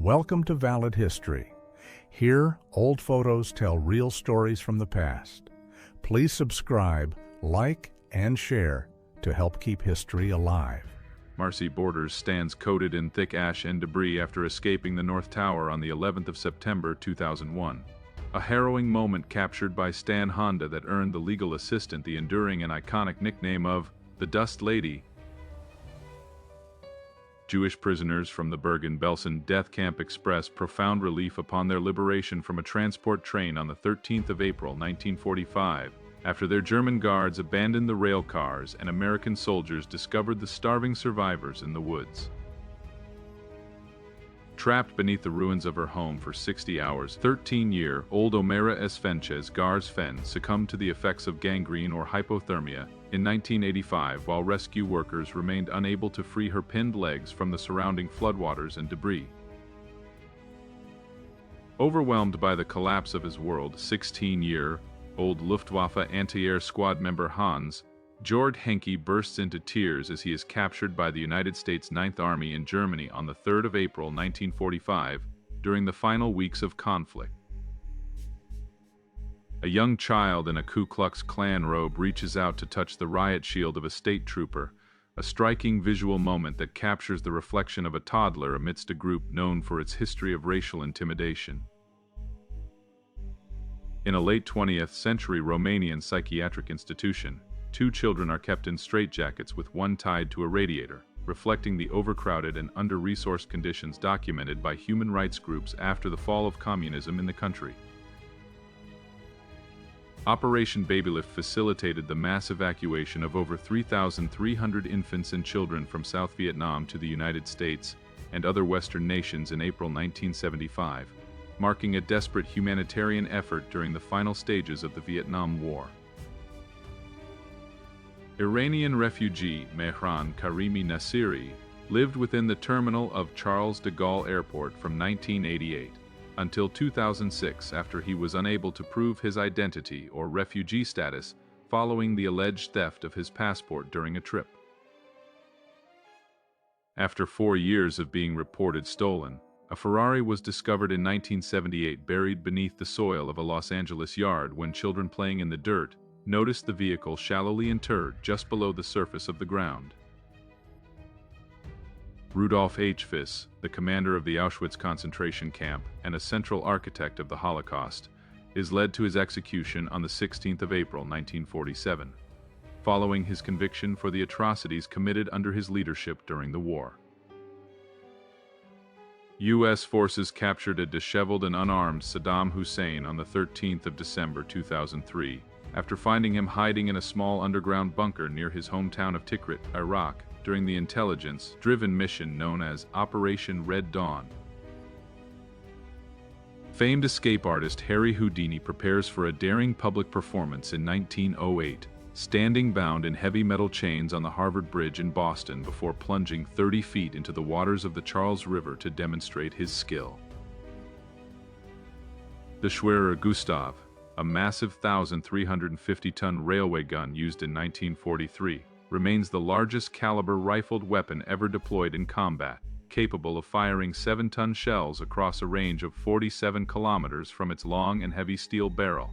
Welcome to Valid History. Here, old photos tell real stories from the past. Please subscribe, like, and share to help keep history alive. Marcy Borders stands coated in thick ash and debris after escaping the North Tower on the 11th of September 2001. A harrowing moment captured by Stan Honda that earned the legal assistant the enduring and iconic nickname of the Dust Lady. Jewish prisoners from the Bergen-Belsen death camp expressed profound relief upon their liberation from a transport train on the 13th of April 1945, after their German guards abandoned the rail cars and American soldiers discovered the starving survivors in the woods. Trapped beneath the ruins of her home for 60 hours, 13-year-old Omera Esfences Gars-Fen succumbed to the effects of gangrene or hypothermia in 1985 while rescue workers remained unable to free her pinned legs from the surrounding floodwaters and debris. Overwhelmed by the collapse of his world, 16-year-old Luftwaffe anti-air squad member Hans Georg Henke bursts into tears as he is captured by the United States Ninth Army in Germany on the 3rd of April 1945 during the final weeks of conflict. A young child in a Ku Klux Klan robe reaches out to touch the riot shield of a state trooper, a striking visual moment that captures the reflection of a toddler amidst a group known for its history of racial intimidation. In a late 20th century Romanian psychiatric institution, 2 children are kept in straitjackets with one tied to a radiator, reflecting the overcrowded and under-resourced conditions documented by human rights groups after the fall of communism in the country. Operation Babylift facilitated the mass evacuation of over 3,300 infants and children from South Vietnam to the United States and other Western nations in April 1975, marking a desperate humanitarian effort during the final stages of the Vietnam War. Iranian refugee Mehran Karimi Nassiri lived within the terminal of Charles de Gaulle Airport from 1988 until 2006 after he was unable to prove his identity or refugee status following the alleged theft of his passport during a trip. After 4 years of being reported stolen, a Ferrari was discovered in 1978 buried beneath the soil of a Los Angeles yard when children playing in the dirt noticed the vehicle shallowly interred just below the surface of the ground. Rudolf H. Fiss, the commander of the Auschwitz concentration camp and a central architect of the Holocaust, is led to his execution on the 16th of April 1947, following his conviction for the atrocities committed under his leadership during the war. U.S. forces captured a disheveled and unarmed Saddam Hussein on the 13th of December 2003, after finding him hiding in a small underground bunker near his hometown of Tikrit, Iraq, during the intelligence-driven mission known as Operation Red Dawn. Famed escape artist Harry Houdini prepares for a daring public performance in 1908, standing bound in heavy metal chains on the Harvard Bridge in Boston before plunging 30 feet into the waters of the Charles River to demonstrate his skill. The Schwerer Gustav, a massive 1,350-ton railway gun used in 1943, remains the largest caliber rifled weapon ever deployed in combat, capable of firing 7-ton shells across a range of 47 kilometers from its long and heavy steel barrel.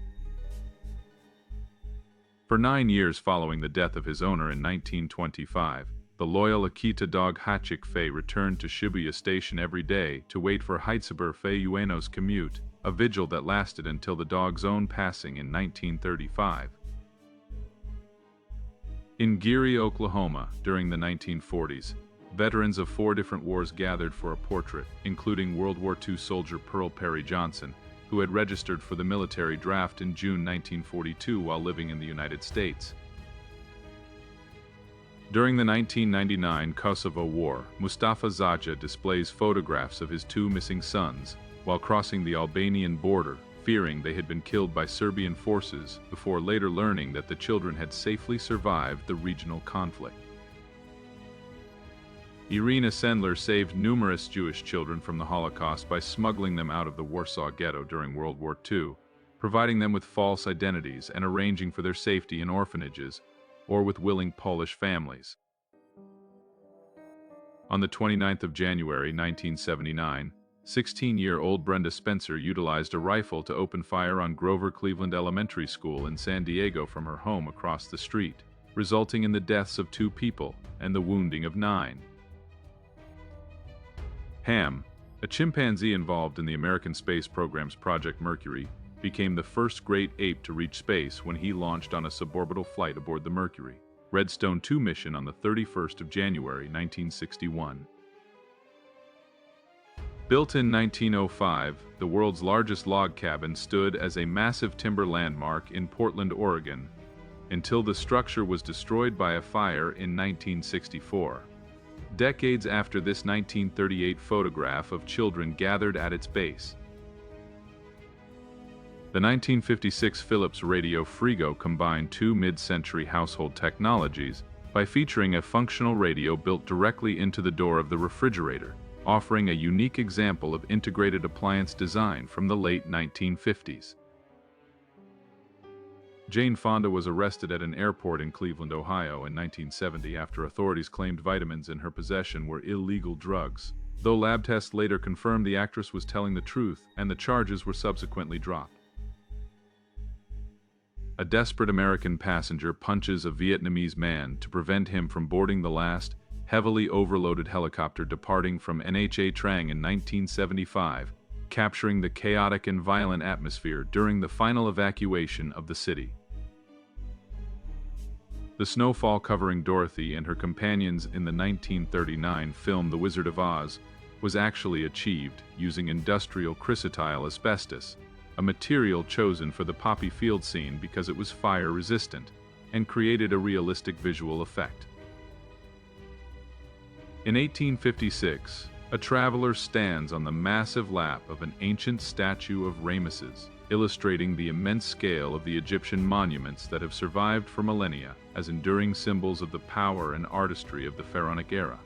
For 9 years following the death of his owner in 1925, the loyal Akita dog Hachik Fei returned to Shibuya Station every day to wait for Heitsuber Fei Ueno's commute, a vigil that lasted until the dog's own passing in 1935. In Geary, Oklahoma, during the 1940s, veterans of 4 different wars gathered for a portrait, including World War II soldier Pearl Perry Johnson, who had registered for the military draft in June 1942 while living in the United States. During the 1999 Kosovo War, Mustafa Zaja displays photographs of his 2 missing sons while crossing the Albanian border, fearing they had been killed by Serbian forces before later learning that the children had safely survived the regional conflict. Irina Sendler saved numerous Jewish children from the Holocaust by smuggling them out of the Warsaw Ghetto during World War II, providing them with false identities and arranging for their safety in orphanages or with willing Polish families. On the 29th of January 1979, 16-year-old Brenda Spencer utilized a rifle to open fire on Grover Cleveland Elementary School in San Diego from her home across the street, resulting in the deaths of 2 people and the wounding of 9. Ham, a chimpanzee involved in the American space program's Project Mercury, became the first great ape to reach space when he launched on a suborbital flight aboard the Mercury Redstone 2 mission on the 31st of January 1961. Built in 1905, the world's largest log cabin stood as a massive timber landmark in Portland, Oregon, until the structure was destroyed by a fire in 1964. Decades after this 1938 photograph of children gathered at its base. The 1956 Philips Radio Frigo combined 2 mid-century household technologies by featuring a functional radio built directly into the door of the refrigerator, offering a unique example of integrated appliance design from the late 1950s. Jane Fonda was arrested at an airport in Cleveland, Ohio in 1970 after authorities claimed vitamins in her possession were illegal drugs, though lab tests later confirmed the actress was telling the truth and the charges were subsequently dropped. A desperate American passenger punches a Vietnamese man to prevent him from boarding the last, heavily overloaded helicopter departing from Nha Trang in 1975, capturing the chaotic and violent atmosphere during the final evacuation of the city. The snowfall covering Dorothy and her companions in the 1939 film The Wizard of Oz was actually achieved using industrial chrysotile asbestos, a material chosen for the poppy field scene because it was fire-resistant and created a realistic visual effect. In 1856, a traveler stands on the massive lap of an ancient statue of Ramesses, illustrating the immense scale of the Egyptian monuments that have survived for millennia as enduring symbols of the power and artistry of the pharaonic era.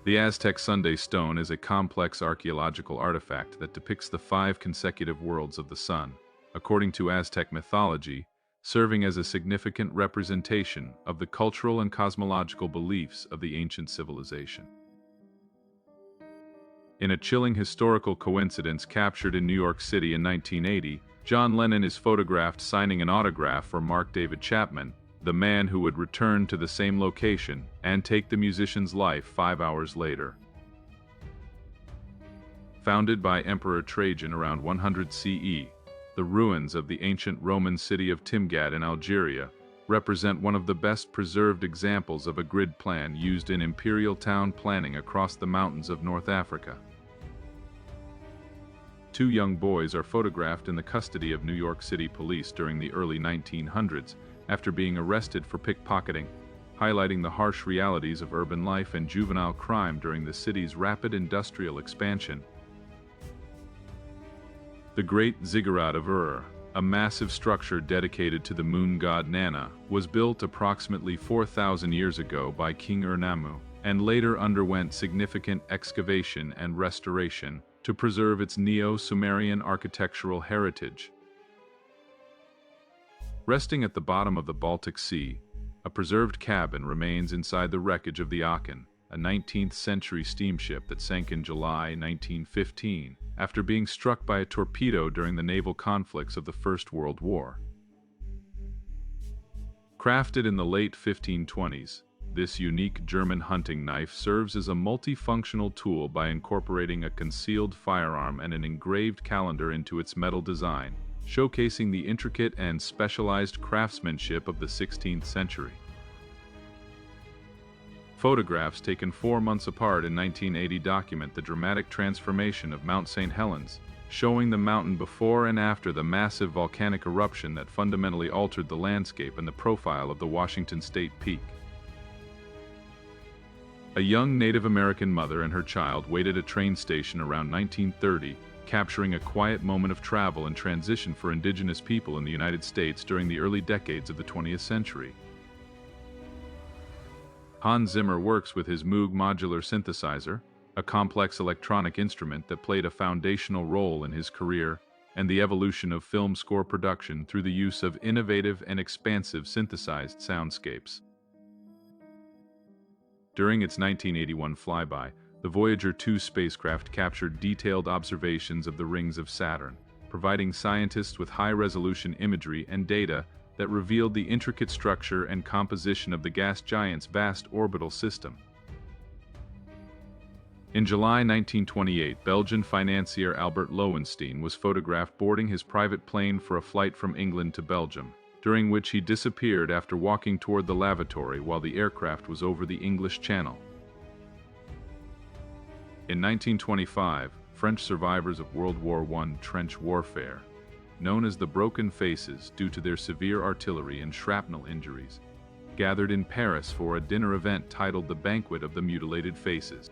The Aztec Sunday Stone is a complex archaeological artifact that depicts the 5 consecutive worlds of the sun, according to Aztec mythology, serving as a significant representation of the cultural and cosmological beliefs of the ancient civilization. In a chilling historical coincidence captured in New York City in 1980, John Lennon is photographed signing an autograph for Mark David Chapman, the man who would return to the same location and take the musician's life 5 hours later. Founded by Emperor Trajan around 100 CE, the ruins of the ancient Roman city of Timgad in Algeria represent one of the best preserved examples of a grid plan used in imperial town planning across the mountains of North Africa. 2 young boys are photographed in the custody of New York City police during the early 1900s after being arrested for pickpocketing, highlighting the harsh realities of urban life and juvenile crime during the city's rapid industrial expansion. The Great Ziggurat of Ur, a massive structure dedicated to the moon god Nana, was built approximately 4,000 years ago by King Ur-Nammu, and later underwent significant excavation and restoration to preserve its Neo-Sumerian architectural heritage. Resting at the bottom of the Baltic Sea, a preserved cabin remains inside the wreckage of the Aachen, a 19th-century steamship that sank in July 1915 after being struck by a torpedo during the naval conflicts of the First World War. Crafted in the late 1520s, this unique German hunting knife serves as a multifunctional tool by incorporating a concealed firearm and an engraved calendar into its metal design, showcasing the intricate and specialized craftsmanship of the 16th century. Photographs taken 4 months apart in 1980 document the dramatic transformation of Mount St. Helens, showing the mountain before and after the massive volcanic eruption that fundamentally altered the landscape and the profile of the Washington State Peak. A young Native American mother and her child wait at a train station around 1930, capturing a quiet moment of travel and transition for indigenous people in the United States during the early decades of the 20th century. Hans Zimmer works with his Moog modular synthesizer, a complex electronic instrument that played a foundational role in his career and the evolution of film score production through the use of innovative and expansive synthesized soundscapes. During its 1981 flyby, the The Voyager 2 spacecraft captured detailed observations of the rings of Saturn, providing scientists with high-resolution imagery and data that revealed the intricate structure and composition of the gas giant's vast orbital system. In July 1928, Belgian financier Albert Lowenstein was photographed boarding his private plane for a flight from England to Belgium, during which he disappeared after walking toward the lavatory while the aircraft was over the English Channel. In 1925, French survivors of World War I trench warfare, known as the Broken Faces due to their severe artillery and shrapnel injuries, gathered in Paris for a dinner event titled The Banquet of the Mutilated Faces.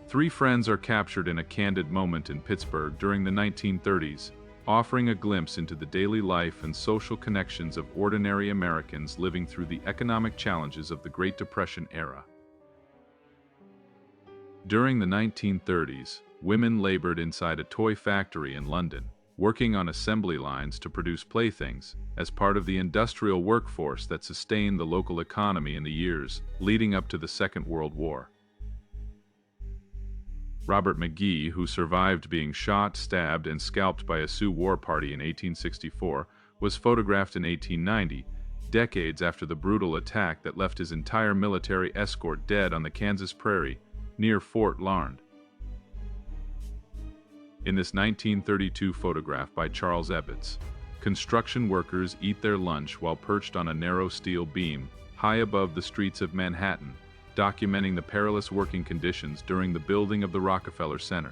Three friends are captured in a candid moment in Pittsburgh during the 1930s, offering a glimpse into the daily life and social connections of ordinary Americans living through the economic challenges of the Great Depression era. During the 1930s, women labored inside a toy factory in London, working on assembly lines to produce playthings, as part of the industrial workforce that sustained the local economy in the years leading up to the Second World War. Robert McGee, who survived being shot, stabbed, and scalped by a Sioux war party in 1864, was photographed in 1890, decades after the brutal attack that left his entire military escort dead on the Kansas prairie near Fort Larned. In this 1932 photograph by Charles Ebbets, construction workers eat their lunch while perched on a narrow steel beam high above the streets of Manhattan, documenting the perilous working conditions during the building of the Rockefeller Center.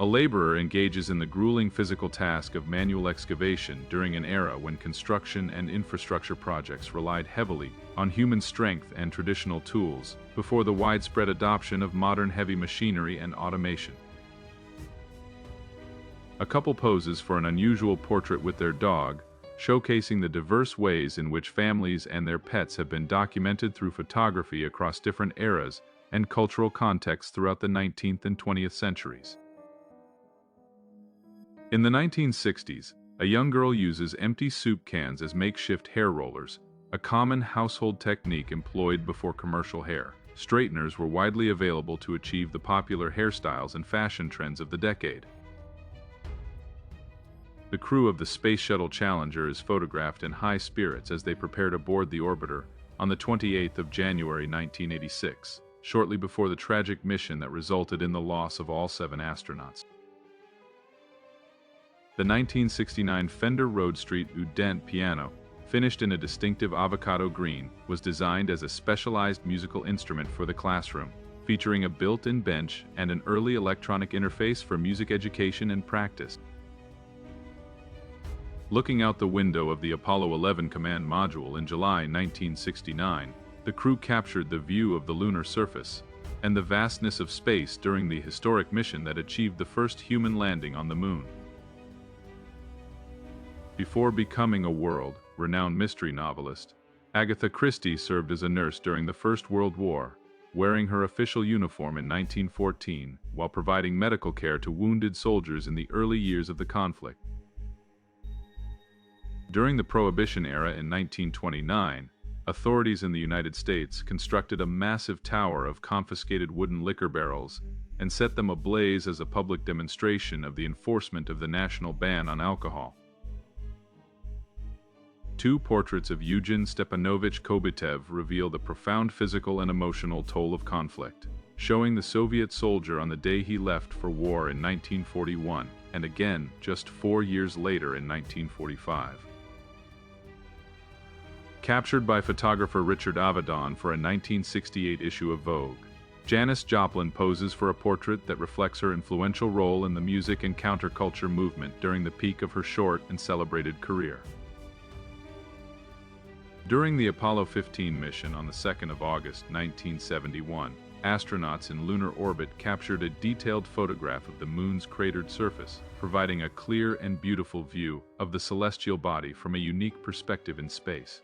A laborer engages in the grueling physical task of manual excavation during an era when construction and infrastructure projects relied heavily on human strength and traditional tools before the widespread adoption of modern heavy machinery and automation. A couple poses for an unusual portrait with their dog, showcasing the diverse ways in which families and their pets have been documented through photography across different eras and cultural contexts throughout the 19th and 20th centuries. In the 1960s, a young girl uses empty soup cans as makeshift hair rollers, a common household technique employed before commercial hair straighteners were widely available to achieve the popular hairstyles and fashion trends of the decade. The crew of the Space Shuttle Challenger is photographed in high spirits as they prepare to board the orbiter on the 28th of January 1986, shortly before the tragic mission that resulted in the loss of all 7 astronauts. The 1969 Fender Road Street Udent piano, finished in a distinctive avocado green, was designed as a specialized musical instrument for the classroom, featuring a built-in bench and an early electronic interface for music education and practice. Looking out the window of the Apollo 11 command module in July 1969, the crew captured the view of the lunar surface and the vastness of space during the historic mission that achieved the first human landing on the moon. Before becoming a world-renowned mystery novelist, Agatha Christie served as a nurse during the First World War, wearing her official uniform in 1914 while providing medical care to wounded soldiers in the early years of the conflict. During the Prohibition era in 1929, authorities in the United States constructed a massive tower of confiscated wooden liquor barrels and set them ablaze as a public demonstration of the enforcement of the national ban on alcohol. 2 portraits of Eugen Stepanovich Kobytev reveal the profound physical and emotional toll of conflict, showing the Soviet soldier on the day he left for war in 1941, and again just 4 years later in 1945. Captured by photographer Richard Avedon for a 1968 issue of Vogue, Janis Joplin poses for a portrait that reflects her influential role in the music and counterculture movement during the peak of her short and celebrated career. During the Apollo 15 mission on the 2nd of August 1971, astronauts in lunar orbit captured a detailed photograph of the moon's cratered surface, providing a clear and beautiful view of the celestial body from a unique perspective in space.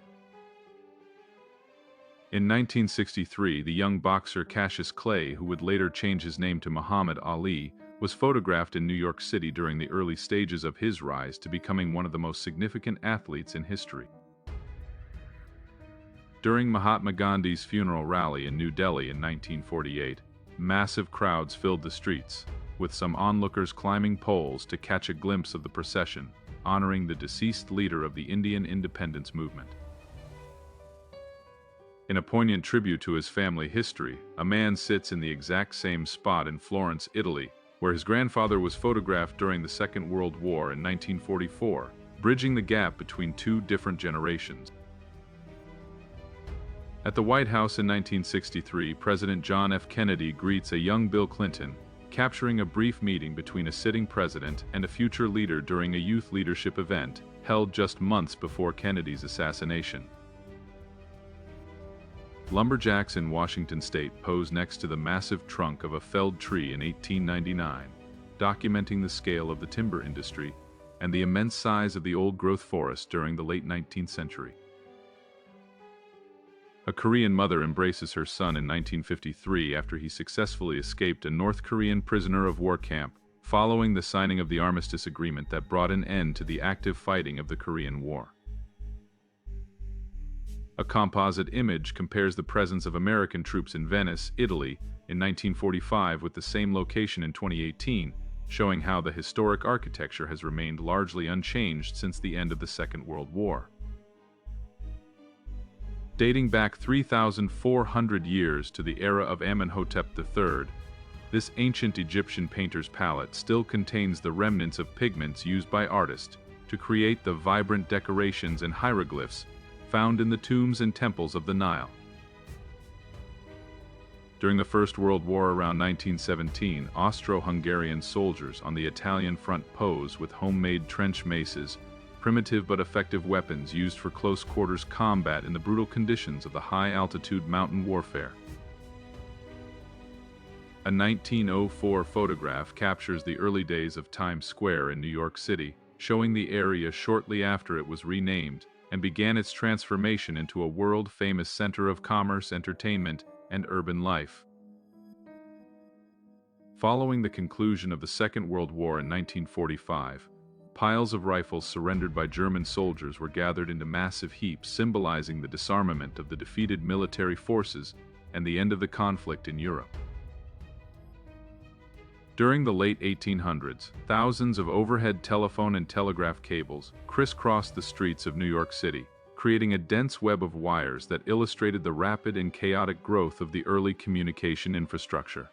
In 1963, the young boxer Cassius Clay, who would later change his name to Muhammad Ali, was photographed in New York City during the early stages of his rise to becoming one of the most significant athletes in history. During Mahatma Gandhi's funeral rally in New Delhi in 1948, massive crowds filled the streets, with some onlookers climbing poles to catch a glimpse of the procession, honoring the deceased leader of the Indian independence movement. In a poignant tribute to his family history, a man sits in the exact same spot in Florence, Italy, where his grandfather was photographed during the Second World War in 1944, bridging the gap between two different generations. At the White House in 1963, President John F. Kennedy greets a young Bill Clinton, capturing a brief meeting between a sitting president and a future leader during a youth leadership event held just months before Kennedy's assassination. Lumberjacks in Washington state pose next to the massive trunk of a felled tree in 1899, documenting the scale of the timber industry and the immense size of the old-growth forest during the late 19th century. A Korean mother embraces her son in 1953 after he successfully escaped a North Korean prisoner of war camp following the signing of the armistice agreement that brought an end to the active fighting of the Korean War. A composite image compares the presence of American troops in Venice, Italy, in 1945 with the same location in 2018, showing how the historic architecture has remained largely unchanged since the end of the Second World War. Dating back 3,400 years to the era of Amenhotep III, this ancient Egyptian painter's palette still contains the remnants of pigments used by artists to create the vibrant decorations and hieroglyphs found in the tombs and temples of the Nile. During the First World War around 1917, Austro-Hungarian soldiers on the Italian front posed with homemade trench maces, primitive but effective weapons used for close-quarters combat in the brutal conditions of the high-altitude mountain warfare. A 1904 photograph captures the early days of Times Square in New York City, showing the area shortly after it was renamed and began its transformation into a world-famous center of commerce, entertainment, and urban life. Following the conclusion of the Second World War in 1945, piles of rifles surrendered by German soldiers were gathered into massive heaps, symbolizing the disarmament of the defeated military forces and the end of the conflict in Europe. During the late 1800s, thousands of overhead telephone and telegraph cables crisscrossed the streets of New York City, creating a dense web of wires that illustrated the rapid and chaotic growth of the early communication infrastructure.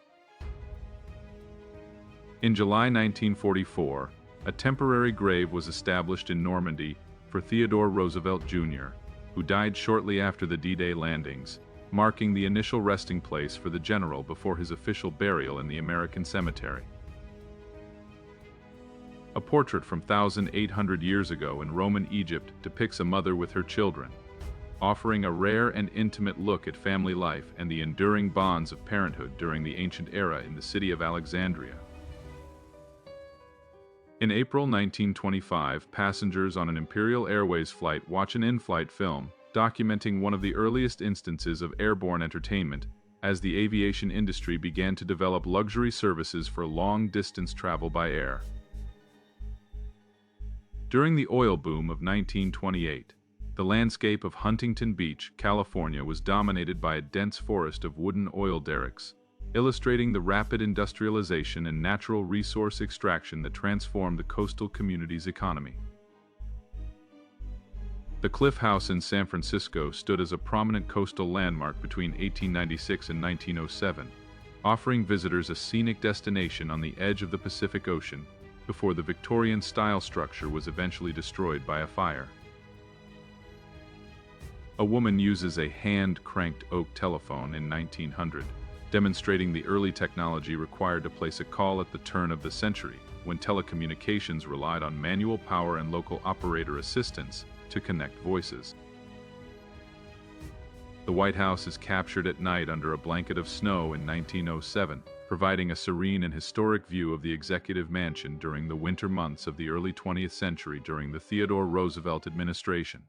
In July 1944, a temporary grave was established in Normandy for Theodore Roosevelt Jr., who died shortly after the D-Day landings, marking the initial resting place for the general before his official burial in the American cemetery. A portrait from 1,800 years ago in Roman Egypt depicts a mother with her children, offering a rare and intimate look at family life and the enduring bonds of parenthood during the ancient era in the city of Alexandria. In April 1925, passengers on an Imperial Airways flight watch an in-flight film documenting one of the earliest instances of airborne entertainment as the aviation industry began to develop luxury services for long-distance travel by air. During the oil boom of 1928, the landscape of Huntington Beach, California was dominated by a dense forest of wooden oil derricks, illustrating the rapid industrialization and natural resource extraction that transformed the coastal community's economy. The Cliff House in San Francisco stood as a prominent coastal landmark between 1896 and 1907, offering visitors a scenic destination on the edge of the Pacific Ocean before the Victorian-style structure was eventually destroyed by a fire. A woman uses a hand-cranked oak telephone in 1900, demonstrating the early technology required to place a call at the turn of the century, when telecommunications relied on manual power and local operator assistance to connect voices. The White House is captured at night under a blanket of snow in 1907, providing a serene and historic view of the executive mansion during the winter months of the early 20th century during the Theodore Roosevelt administration.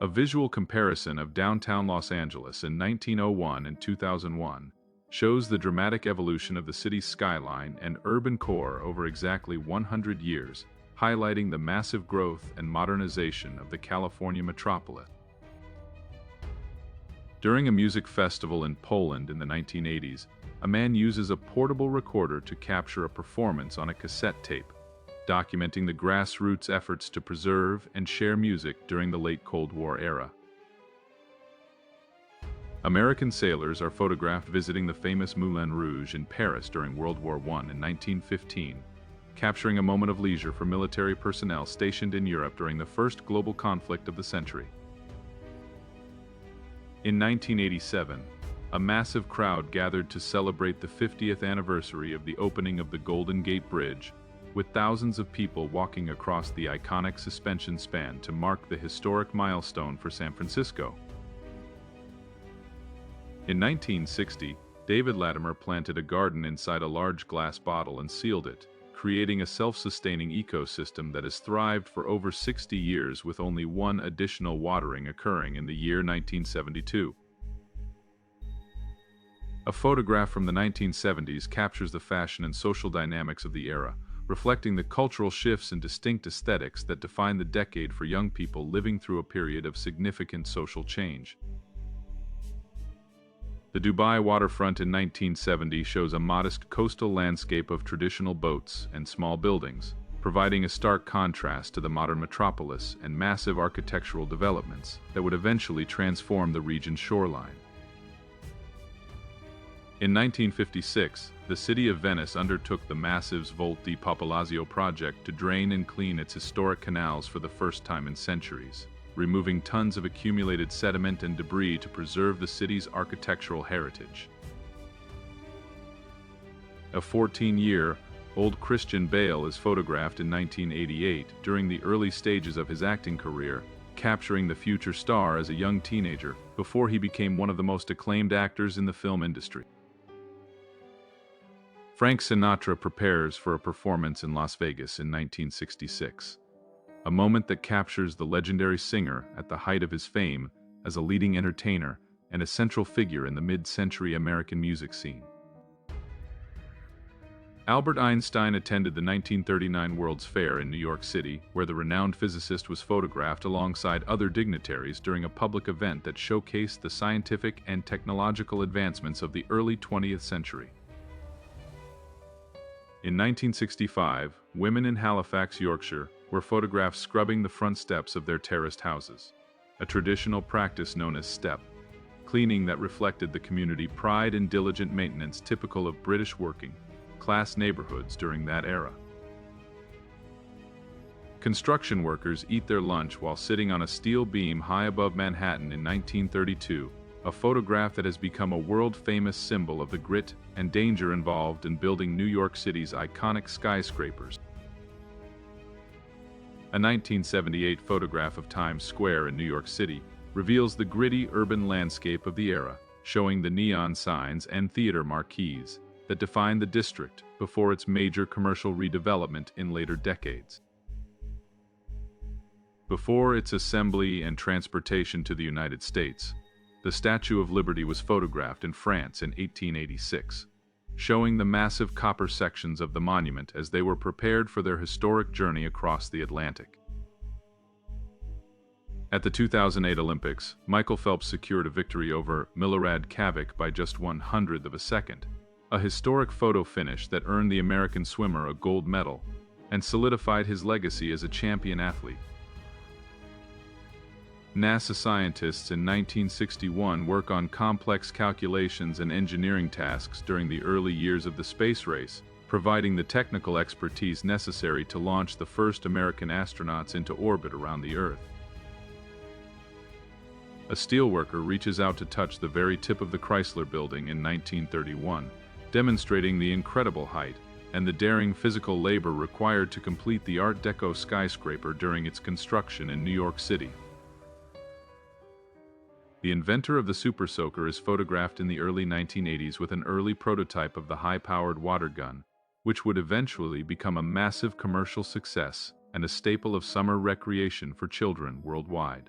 A visual comparison of downtown Los Angeles in 1901 and 2001 shows the dramatic evolution of the city's skyline and urban core over exactly 100 years, highlighting the massive growth and modernization of the California metropolis. During a music festival in Poland in the 1980s, a man uses a portable recorder to capture a performance on a cassette tape, documenting the grassroots efforts to preserve and share music during the late Cold War era. American sailors are photographed visiting the famous Moulin Rouge in Paris during World War I in 1915, capturing a moment of leisure for military personnel stationed in Europe during the first global conflict of the century. In 1987, a massive crowd gathered to celebrate the 50th anniversary of the opening of the Golden Gate Bridge, with thousands of people walking across the iconic suspension span to mark the historic milestone for San Francisco. In 1960, David Latimer planted a garden inside a large glass bottle and sealed it, creating a self-sustaining ecosystem that has thrived for over 60 years with only one additional watering occurring in the year 1972. A photograph from the 1970s captures the fashion and social dynamics of the era, reflecting the cultural shifts and distinct aesthetics that define the decade for young people living through a period of significant social change. The Dubai waterfront in 1970 shows a modest coastal landscape of traditional boats and small buildings, providing a stark contrast to the modern metropolis and massive architectural developments that would eventually transform the region's shoreline. In 1956, the city of Venice undertook the massive Svolta di Popolazio project to drain and clean its historic canals for the first time in centuries, removing tons of accumulated sediment and debris to preserve the city's architectural heritage. A 14-year-old Christian Bale is photographed in 1988 during the early stages of his acting career, capturing the future star as a young teenager before he became one of the most acclaimed actors in the film industry. Frank Sinatra prepares for a performance in Las Vegas in 1966, a moment that captures the legendary singer at the height of his fame as a leading entertainer and a central figure in the mid-century American music scene. Albert Einstein attended the 1939 World's Fair in New York City, where the renowned physicist was photographed alongside other dignitaries during a public event that showcased the scientific and technological advancements of the early 20th century. In 1965, women in Halifax, Yorkshire, were photographed scrubbing the front steps of their terraced houses, a traditional practice known as step cleaning that reflected the community pride and diligent maintenance typical of British working-class neighborhoods during that era. Construction workers eat their lunch while sitting on a steel beam high above Manhattan in 1932, a photograph that has become a world-famous symbol of the grit and danger involved in building New York City's iconic skyscrapers. A 1978 photograph of Times Square in New York City reveals the gritty urban landscape of the era, showing the neon signs and theater marquees that defined the district before its major commercial redevelopment in later decades. Before its assembly and transportation to the United States, the Statue of Liberty was photographed in France in 1886, showing the massive copper sections of the monument as they were prepared for their historic journey across the Atlantic. At the 2008 Olympics, Michael Phelps secured a victory over Milorad Kavik by just 1/100th of a second, a historic photo finish that earned the American swimmer a gold medal and solidified his legacy as a champion athlete. NASA scientists in 1961 work on complex calculations and engineering tasks during the early years of the space race, providing the technical expertise necessary to launch the first American astronauts into orbit around the Earth. A steelworker reaches out to touch the very tip of the Chrysler Building in 1931, demonstrating the incredible height and the daring physical labor required to complete the Art Deco skyscraper during its construction in New York City. The inventor of the Super Soaker is photographed in the early 1980s with an early prototype of the high-powered water gun, which would eventually become a massive commercial success and a staple of summer recreation for children worldwide.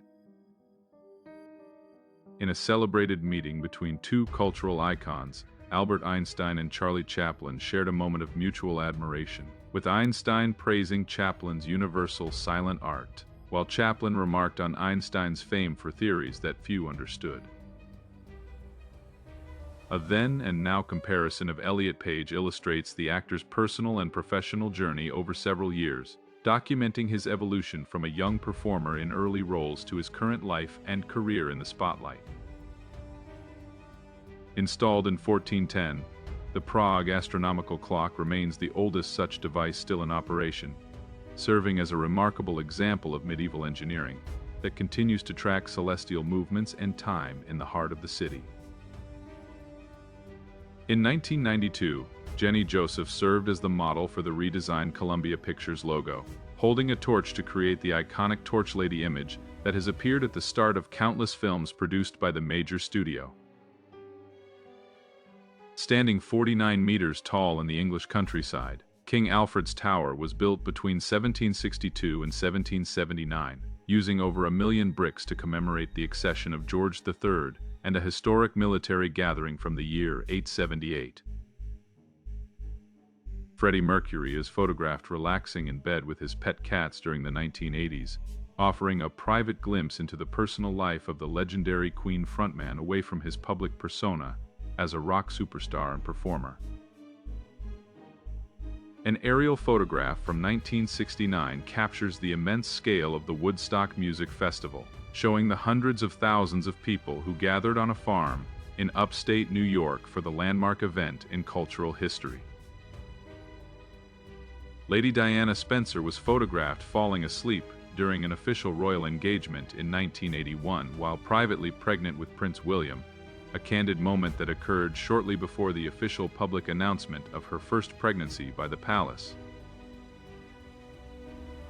In a celebrated meeting between two cultural icons, Albert Einstein and Charlie Chaplin shared a moment of mutual admiration, with Einstein praising Chaplin's universal silent art, while Chaplin remarked on Einstein's fame for theories that few understood. A then and now comparison of Elliot Page illustrates the actor's personal and professional journey over several years, documenting his evolution from a young performer in early roles to his current life and career in the spotlight. Installed in 1410, the Prague astronomical clock remains the oldest such device still in operation, serving as a remarkable example of medieval engineering that continues to track celestial movements and time in the heart of the city. In 1992, Jenny Joseph served as the model for the redesigned Columbia Pictures logo, holding a torch to create the iconic Torch Lady image that has appeared at the start of countless films produced by the major studio. Standing 49 meters tall in the English countryside, King Alfred's Tower was built between 1762 and 1779, using over 1 million bricks to commemorate the accession of George III and a historic military gathering from the year 878. Freddie Mercury is photographed relaxing in bed with his pet cats during the 1980s, offering a private glimpse into the personal life of the legendary Queen frontman away from his public persona as a rock superstar and performer. An aerial photograph from 1969 captures the immense scale of the Woodstock Music Festival, showing the hundreds of thousands of people who gathered on a farm in upstate New York for the landmark event in cultural history. Lady Diana Spencer was photographed falling asleep during an official royal engagement in 1981 while privately pregnant with Prince William, a candid moment that occurred shortly before the official public announcement of her first pregnancy by the palace.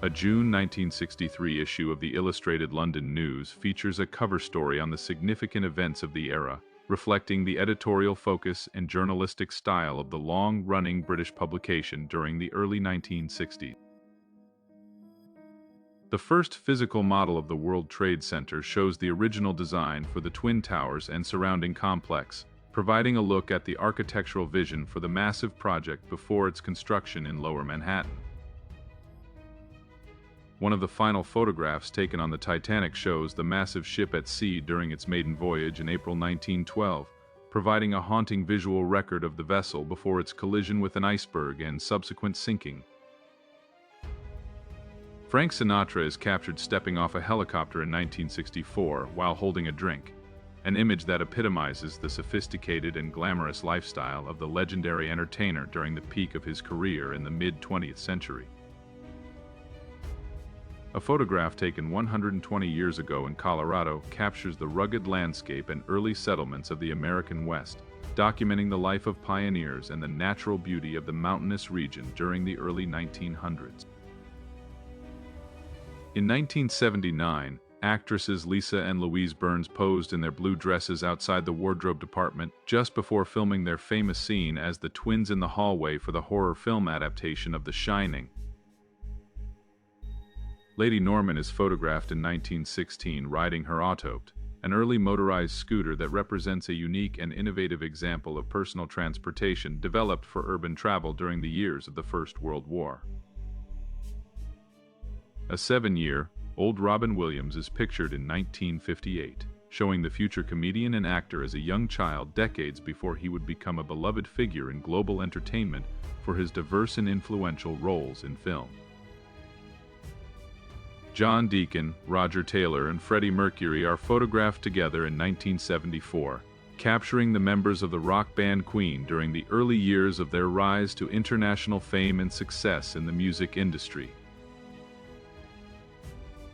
A June 1963 issue of the Illustrated London News features a cover story on the significant events of the era, reflecting the editorial focus and journalistic style of the long-running British publication during the early 1960s. The first physical model of the World Trade Center shows the original design for the Twin Towers and surrounding complex, providing a look at the architectural vision for the massive project before its construction in Lower Manhattan. One of the final photographs taken on the Titanic shows the massive ship at sea during its maiden voyage in April 1912, providing a haunting visual record of the vessel before its collision with an iceberg and subsequent sinking. Frank Sinatra is captured stepping off a helicopter in 1964 while holding a drink, an image that epitomizes the sophisticated and glamorous lifestyle of the legendary entertainer during the peak of his career in the mid-20th century. A photograph taken 120 years ago in Colorado captures the rugged landscape and early settlements of the American West, documenting the life of pioneers and the natural beauty of the mountainous region during the early 1900s. In 1979, actresses Lisa and Louise Burns posed in their blue dresses outside the wardrobe department just before filming their famous scene as the twins in the hallway for the horror film adaptation of The Shining. Lady Norman is photographed in 1916 riding her Autopt, an early motorized scooter that represents a unique and innovative example of personal transportation developed for urban travel during the years of the First World War. A 7-year-old Robin Williams is pictured in 1958, showing the future comedian and actor as a young child decades before he would become a beloved figure in global entertainment for his diverse and influential roles in film. John Deacon, Roger Taylor, and Freddie Mercury are photographed together in 1974, capturing the members of the rock band Queen during the early years of their rise to international fame and success in the music industry.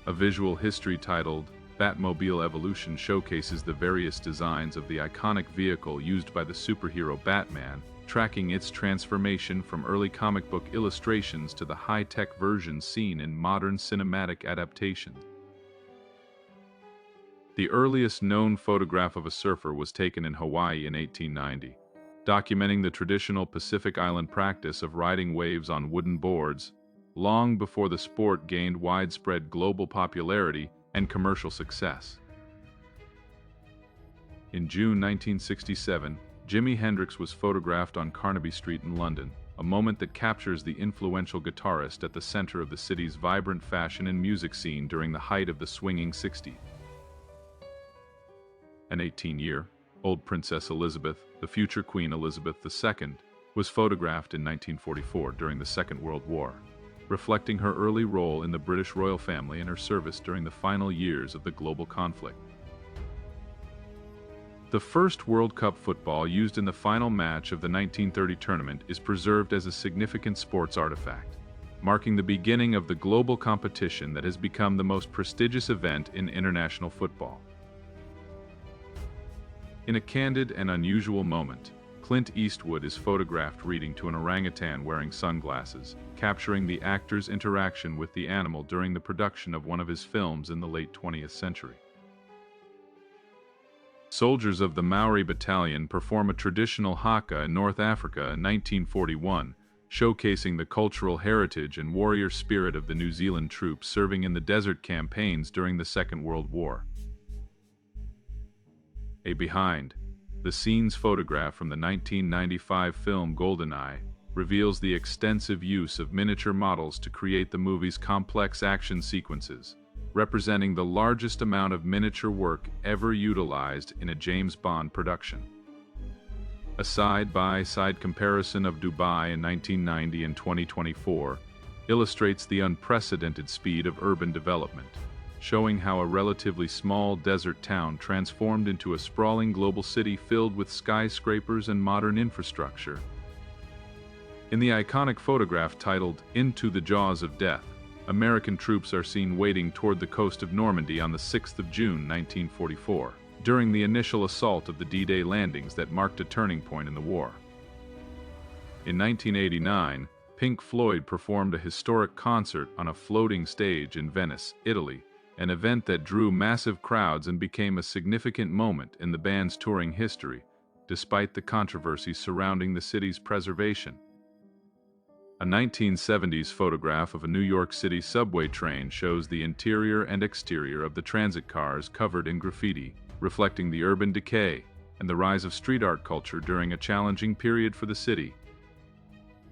A visual history titled Batmobile Evolution showcases the various designs of the iconic vehicle used by the superhero Batman, tracking its transformation from early comic book illustrations to the high-tech versions seen in modern cinematic adaptations. The earliest known photograph of a surfer was taken in Hawaii in 1890, documenting the traditional Pacific Island practice of riding waves on wooden boards, long before the sport gained widespread global popularity and commercial success. In June 1967, Jimi Hendrix was photographed on Carnaby Street in London, a moment that captures the influential guitarist at the center of the city's vibrant fashion and music scene during the height of the swinging 60s. An 18-year Old Princess Elizabeth, the future Queen Elizabeth II, was photographed in 1944 during the Second World War, reflecting her early role in the British royal family and her service during the final years of the global conflict. The first World Cup football used in the final match of the 1930 tournament is preserved as a significant sports artifact, marking the beginning of the global competition that has become the most prestigious event in international football. In a candid and unusual moment, Clint Eastwood is photographed reading to an orangutan wearing sunglasses, capturing the actor's interaction with the animal during the production of one of his films in the late 20th century. Soldiers of the Maori Battalion perform a traditional haka in North Africa in 1941, showcasing the cultural heritage and warrior spirit of the New Zealand troops serving in the desert campaigns during the Second World War. A behind-the-scenes photograph from the 1995 film GoldenEye reveals the extensive use of miniature models to create the movie's complex action sequences, representing the largest amount of miniature work ever utilized in a James Bond production. A side-by-side comparison of Dubai in 1990 and 2024 illustrates the unprecedented speed of urban development, showing how a relatively small desert town transformed into a sprawling global city filled with skyscrapers and modern infrastructure. In the iconic photograph titled "Into the Jaws of Death," American troops are seen wading toward the coast of Normandy on the 6th of June 1944, during the initial assault of the D-Day landings that marked a turning point in the war. In 1989, Pink Floyd performed a historic concert on a floating stage in Venice, Italy, an event that drew massive crowds and became a significant moment in the band's touring history, despite the controversy surrounding the city's preservation. A 1970s photograph of a New York City subway train shows the interior and exterior of the transit cars covered in graffiti, reflecting the urban decay and the rise of street art culture during a challenging period for the city.